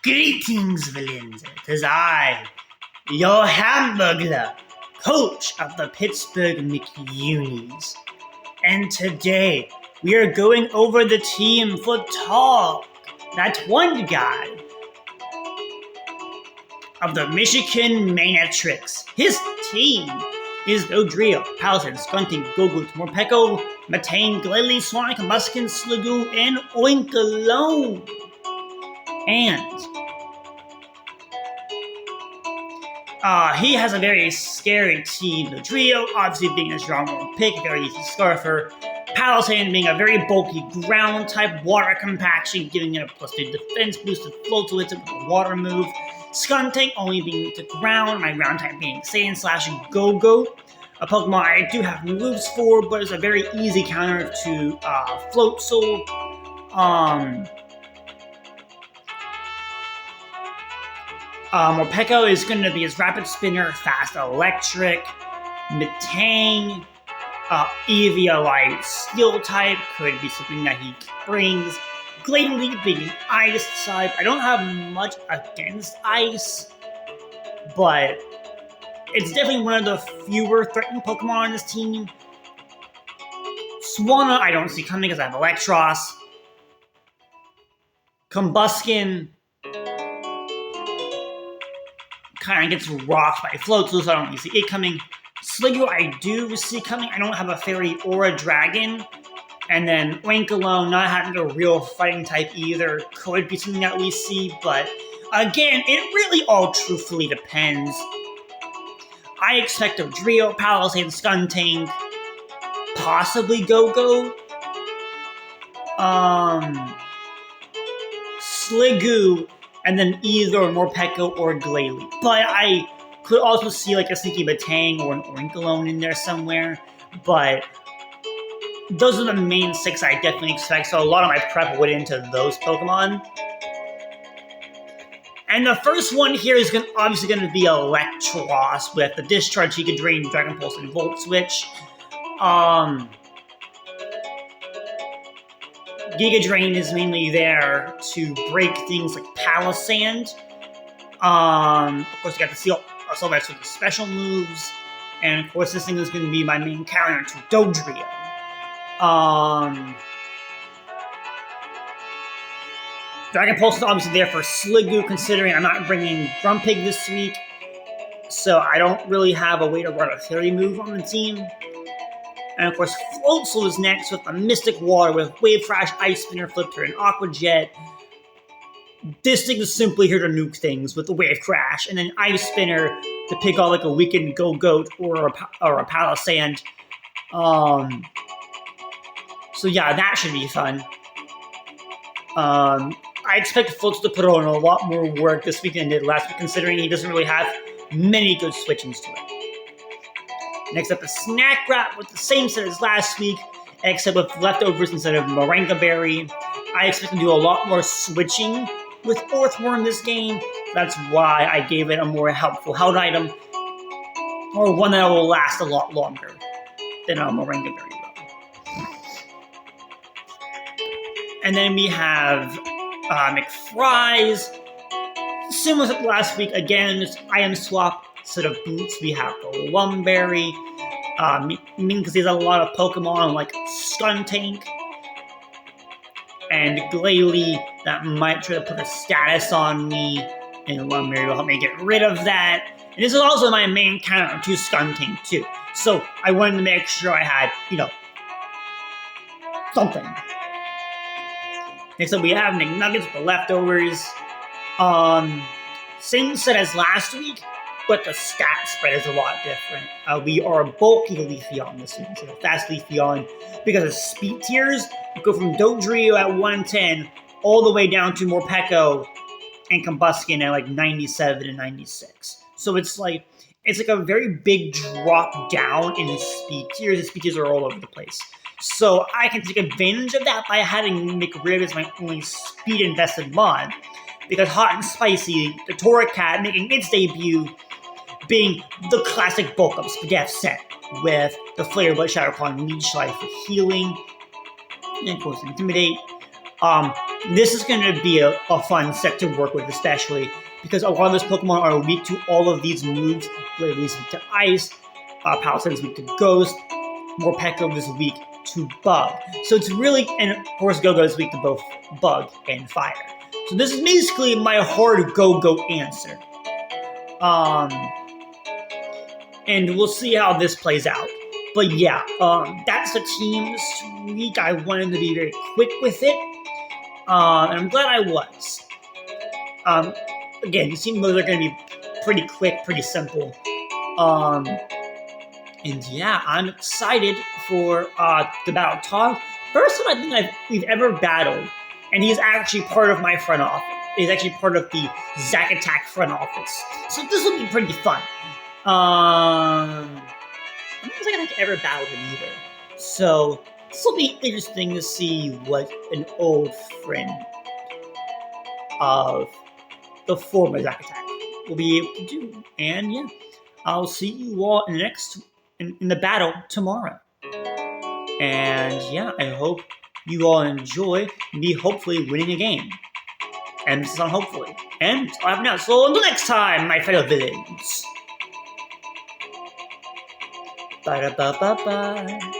Greetings, villains. It is I, your hamburglar, coach of the Pittsburgh McUnies. And today, we are going over the team for Talk, that one guy of the Michigan Manetrix. His team is Dodrio, Paladin, Skunting, Gogut, Morpeko, Matane, Glalie, Sonic, Muskin, Sligoo, and Oinkalone. And he has a very scary team. The trio, obviously being a strong pick, very easy scarfer. Palisade being a very bulky ground type, water compaction, giving it a +2 defense, boosted float to it with a water move. Skunting only being to ground, my ground type being Saiyan / Go-Go. A Pokemon I do have moves for, but it's a very easy counter to Float Soul. Morpeko is going to be his Rapid Spinner, Fast Electric, Matang, Eviolite Steel type, could be something that he brings. Glalie being an Ice type. I don't have much against Ice, but it's definitely one of the fewer threatened Pokemon on this team. Swanna I don't see coming because I have Electros. Combuskin kind of gets rocked by Floatzel, so I don't really see it coming. Sliggoo I do see coming. I don't have a Fairy or a Dragon. And then Oinkalone not having a real fighting type either could be something that we see, but again, it really all truthfully depends. I expect a Dodrio, Palisade, Skuntank, possibly Go-Go, Sliggoo, and then either Morpeko or Glalie. But I could also see like a sneaky Matang or an Oinkalone in there somewhere. But those are the main 6 I definitely expect, so a lot of my prep went into those Pokemon. And the first one here is obviously going to be Electros with the Discharge, Giga Drain, Dragon Pulse, and Volt Switch. Giga Drain is mainly there to break things like Palisand. Of course, you got the Seal Assault with the special moves. And of course, this thing is going to be my main counter to Dodrio. Dragon Pulse is obviously there for Sliggoo, considering I'm not bringing Grumpig this week. So I don't really have a way to run a Fairy move on the team. And of course, Floatzel is next with the Mystic Water with Wave Crash, Ice Spinner, Flipper, and Aqua Jet. This thing is simply here to nuke things with the Wave Crash, and then Ice Spinner to pick out like a weakened Go-Goat or a Palisand. So yeah, that should be fun. I expect Floatzel to put on a lot more work this week than he did last week, considering he doesn't really have many good switch-ins to it. Next up is Snack Wrap with the same set as last week, except with leftovers instead of Moringa Berry. I expect to do a lot more switching with Earthworm this game. That's why I gave it a more helpful held item, or one that will last a lot longer than a Moringa Berry will. And then we have McFries. Similar to last week, again, just item swap. Instead of Boots, we have the Lumberry. Because there's a lot of Pokemon like Skuntank and Glalie that might try to put a status on me, and Lumberry will help me get rid of that. And this is also my main counter to Skuntank too. So I wanted to make sure I had, something. Next up, we have McNuggets with the leftovers. Same set as last week, but the stat spread is a lot different. We are bulky Leafeon this week, so fast Leafeon, because of speed tiers, we go from Dodrio at 110 all the way down to Morpeko and Combuskin at like 97 and 96. So it's like a very big drop down in speed tiers. The speed tiers are all over the place. So I can take advantage of that by having McRib as my only speed invested mod. Because Hot and Spicy, the Torracat making its debut, being the classic bulk up Spadef set with the Flare Blade, Shadow Claw, and Leech Life for healing, and of course Intimidate. This is going to be a fun set to work with, especially because a lot of those Pokemon are weak to all of these moves. Glalie is weak to Ice, Palisade is weak to Ghost, Morpeko is weak to Bug. So it's really, and of course Go-Go is weak to both Bug and Fire. So this is basically my hard Go-Go answer. And we'll see how this plays out. But yeah, that's the team this week. I wanted to be very quick with it. And I'm glad I was. Again, these team moves are going to be pretty quick, pretty simple. And yeah, I'm excited for the battle of Todd. Person I think we've ever battled, and he's actually part of my front office. He's actually part of the Zack Attack front office. So this will be pretty fun. I don't think I've ever battled him either. So this will be interesting to see what an old friend of the former Zack Attack will be able to do. And yeah, I'll see you all in the in the battle tomorrow. And yeah, I hope you all enjoy me hopefully winning a game. And this is on hopefully. And I have now. So until next time, my fellow villains. Bye.